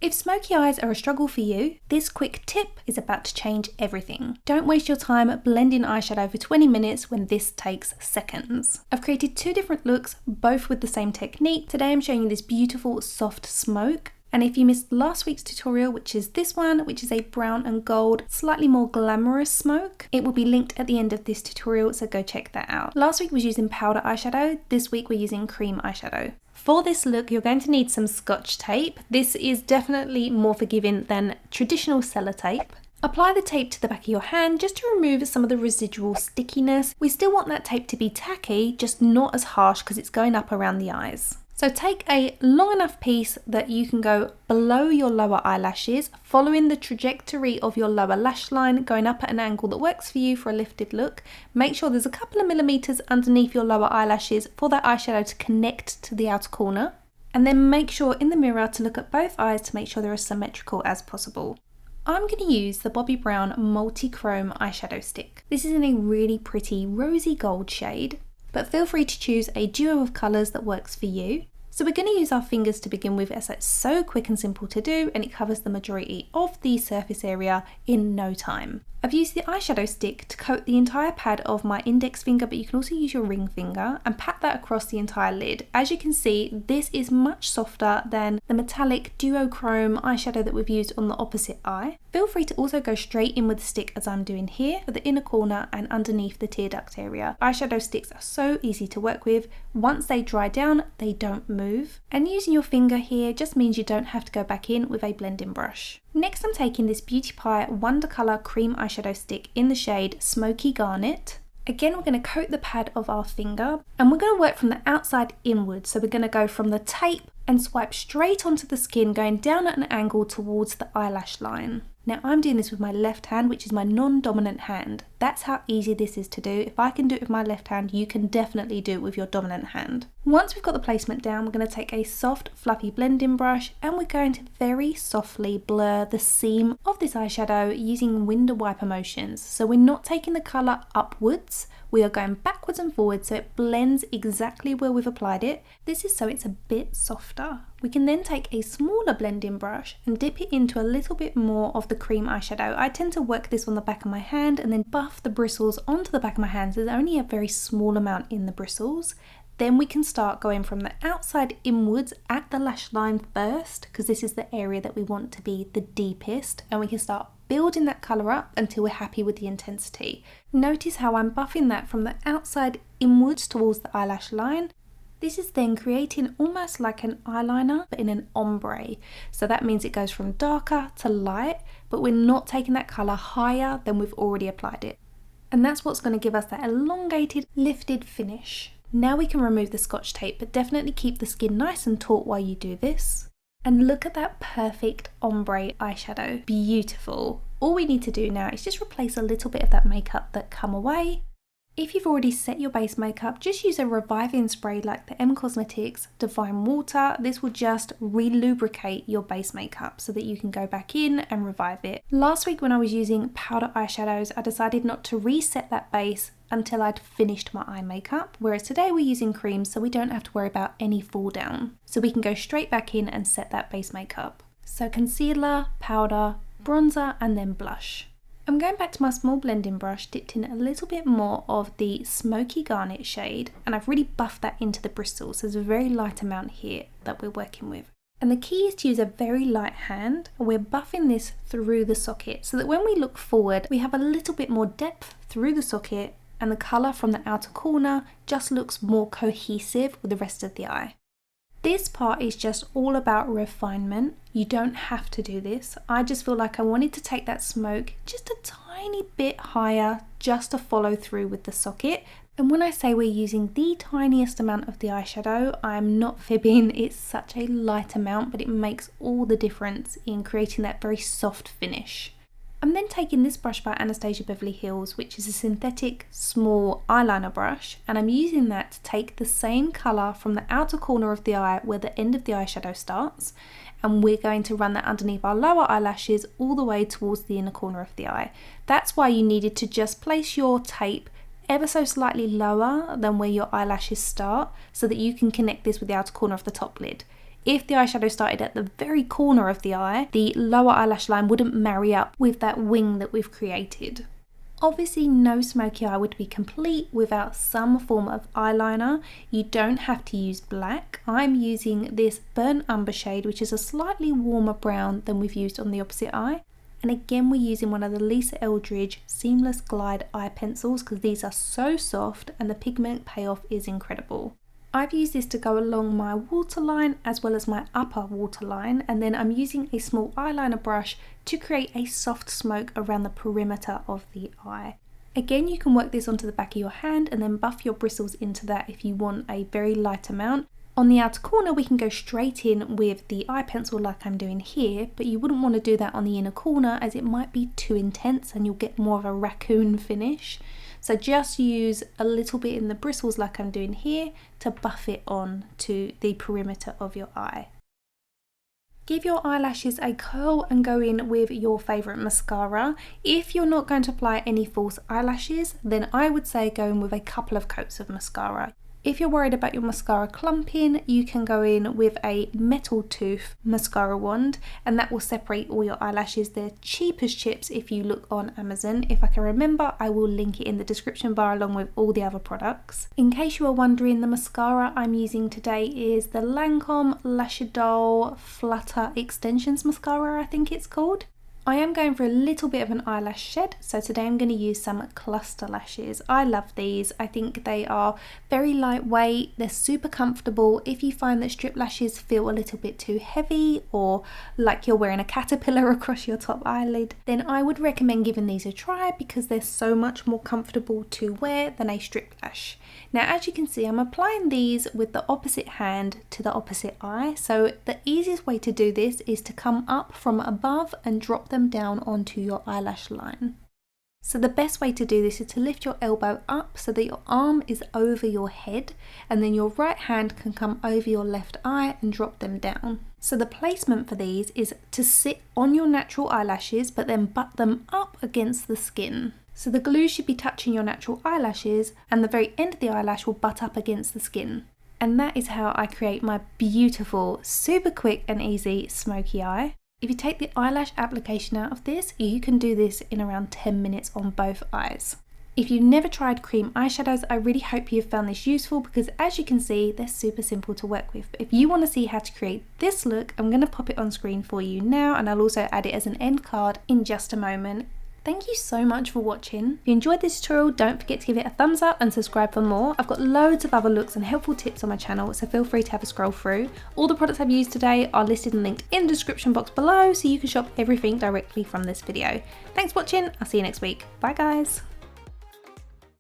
if smoky eyes are a struggle for you, this quick tip is about to change everything. Don't waste your time blending eyeshadow for 20 minutes when this takes seconds. I've created 2 different looks, both with the same technique. Today I'm showing you this beautiful soft smoke. And if you missed last week's tutorial, which is this one, which is a brown and gold, slightly more glamorous smoke, it will be linked at the end of this tutorial, so go check that out. Last week was using powder eyeshadow, this week we're using cream eyeshadow. For this look, you're going to need some Scotch tape. This is definitely more forgiving than traditional sellotape. Apply the tape to the back of your hand just to remove some of the residual stickiness. We still want that tape to be tacky, just not as harsh because it's going up around the eyes. So take a long enough piece that you can go below your lower eyelashes, following the trajectory of your lower lash line, going up at an angle that works for you for a lifted look. Make sure there's a couple of millimeters underneath your lower eyelashes for that eyeshadow to connect to the outer corner. And then make sure in the mirror to look at both eyes to make sure they're as symmetrical as possible. I'm going to use the Bobbi Brown Multi-Chrome Eyeshadow Stick. This is in a really pretty rosy gold shade, but feel free to choose a duo of colours that works for you. So we're going to use our fingers to begin with, as it's so quick and simple to do, and it covers the majority of the surface area in no time. I've used the eyeshadow stick to coat the entire pad of my index finger, but you can also use your ring finger and pat that across the entire lid. As you can see, this is much softer than the metallic duochrome eyeshadow that we've used on the opposite eye. Feel free to also go straight in with the stick as I'm doing here for the inner corner and underneath the tear duct area. Eyeshadow sticks are so easy to work with. Once they dry down, they don't move. And using your finger here just means you don't have to go back in with a blending brush. Next, I'm taking this Beauty Pie Wondercolour cream eyeshadow stick in the shade Smoky Garnet. Again, we're going to coat the pad of our finger and we're going to work from the outside inwards. So we're going to go from the tape and swipe straight onto the skin, going down at an angle towards the eyelash line. Now I'm doing this with my left hand, which is my non-dominant hand. That's how easy this is to do. If I can do it with my left hand, you can definitely do it with your dominant hand. Once we've got the placement down, we're going to take a soft fluffy blending brush and we're going to very softly blur the seam of this eyeshadow using window wiper motions. So we're not taking the colour upwards, we are going backwards and forwards so it blends exactly where we've applied it. This is so it's a bit softer. We can then take a smaller blending brush and dip it into a little bit more of the cream eyeshadow. I tend to work this on the back of my hand and then buff the bristles onto the back of my hand, so there's only a very small amount in the bristles. Then we can start going from the outside inwards at the lash line first, because this is the area that we want to be the deepest, and we can start building that colour up until we're happy with the intensity. Notice how I'm buffing that from the outside inwards towards the eyelash line. This is then creating almost like an eyeliner, but in an ombre. So that means it goes from darker to light, but we're not taking that colour higher than we've already applied it. And that's what's going to give us that elongated, lifted finish. Now we can remove the Scotch tape, but definitely keep the skin nice and taut while you do this. And look at that perfect ombre eyeshadow. Beautiful. All we need to do now is just replace a little bit of that makeup that come away. If you've already set your base makeup, just use a reviving spray like the M Cosmetics Divine Water. This will just re-lubricate your base makeup so that you can go back in and revive it. Last week when I was using powder eyeshadows, I decided not to reset that base until I'd finished my eye makeup, whereas today we're using cream so we don't have to worry about any fall down. So we can go straight back in and set that base makeup. So concealer, powder, bronzer and then blush. I'm going back to my small blending brush, dipped in a little bit more of the Smoky Garnet shade, and I've really buffed that into the bristles, so there's a very light amount here that we're working with. And the key is to use a very light hand, and we're buffing this through the socket so that when we look forward, we have a little bit more depth through the socket and the colour from the outer corner just looks more cohesive with the rest of the eye. This part is just all about refinement. You don't have to do this. I just feel like I wanted to take that smoke just a tiny bit higher just to follow through with the socket. And when I say we're using the tiniest amount of the eyeshadow, I'm not fibbing. It's such a light amount, but it makes all the difference in creating that very soft finish. I'm then taking this brush by Anastasia Beverly Hills, which is a synthetic small eyeliner brush, and I'm using that to take the same colour from the outer corner of the eye where the end of the eyeshadow starts, and we're going to run that underneath our lower eyelashes all the way towards the inner corner of the eye. That's why you needed to just place your tape ever so slightly lower than where your eyelashes start so that you can connect this with the outer corner of the top lid. if the eyeshadow started at the very corner of the eye, the lower eyelash line wouldn't marry up with that wing that we've created. Obviously, no smoky eye would be complete without some form of eyeliner. You don't have to use black. I'm using this burnt umber shade, which is a slightly warmer brown than we've used on the opposite eye. And again, we're using one of the Eldridge Seamless Glide eye pencils because these are so soft and the pigment payoff is incredible. I've used this to go along my waterline as well as my upper waterline, and then I'm using a small eyeliner brush to create a soft smoke around the perimeter of the eye. Again, you can work this onto the back of your hand and then buff your bristles into that if you want a very light amount. On the outer corner, we can go straight in with the eye pencil like I'm doing here, but you wouldn't want to do that on the inner corner as it might be too intense and you'll get more of a raccoon finish. So just use a little bit in the bristles like I'm doing here to buff it on to the perimeter of your eye. Give your eyelashes a curl and go in with your favourite mascara. If you're not going to apply any false eyelashes, then I would say go in with a couple of coats of mascara. If you're worried about your mascara clumping, you can go in with a metal tooth mascara wand and that will separate all your eyelashes. They're cheap as chips if you look on Amazon. If I can remember, I will link it in the description bar along with all the other products. In case you are wondering, the mascara I'm using today is the LANCôME Lash Idôle Flutter Extensions Mascara, I think it's called. I am going for a little bit of an eyelash shed, so today I'm going to use some cluster lashes. I love these. I think they are very lightweight, they're super comfortable. If you find that strip lashes feel a little bit too heavy or like you're wearing a caterpillar across your top eyelid, then I would recommend giving these a try because they're so much more comfortable to wear than a strip lash. Now, as you can see, I'm applying these with the opposite hand to the opposite eye. So the easiest way to do this is to come up from above and drop them down onto your eyelash line. So the best way to do this is to lift your elbow up so that your arm is over your head, and then your right hand can come over your left eye and drop them down. So the placement for these is to sit on your natural eyelashes but then butt them up against the skin. So the glue should be touching your natural eyelashes and the very end of the eyelash will butt up against the skin. And that is how I create my beautiful, super quick and easy smoky eye. If you take the eyelash application out of this, you can do this in around 10 minutes on both eyes. If you've never tried cream eyeshadows, I really hope you've found this useful because as you can see, they're super simple to work with. But if you want to see how to create this look, I'm going to pop it on screen for you now and I'll also add it as an end card in just a moment. Thank you so much for watching. If you enjoyed this tutorial, don't forget to give it a thumbs up and subscribe for more. I've got loads of other looks and helpful tips on my channel, so feel free to have a scroll through. All the products I've used today are listed and linked in the description box below, so you can shop everything directly from this video. Thanks for watching, I'll see you next week. Bye guys.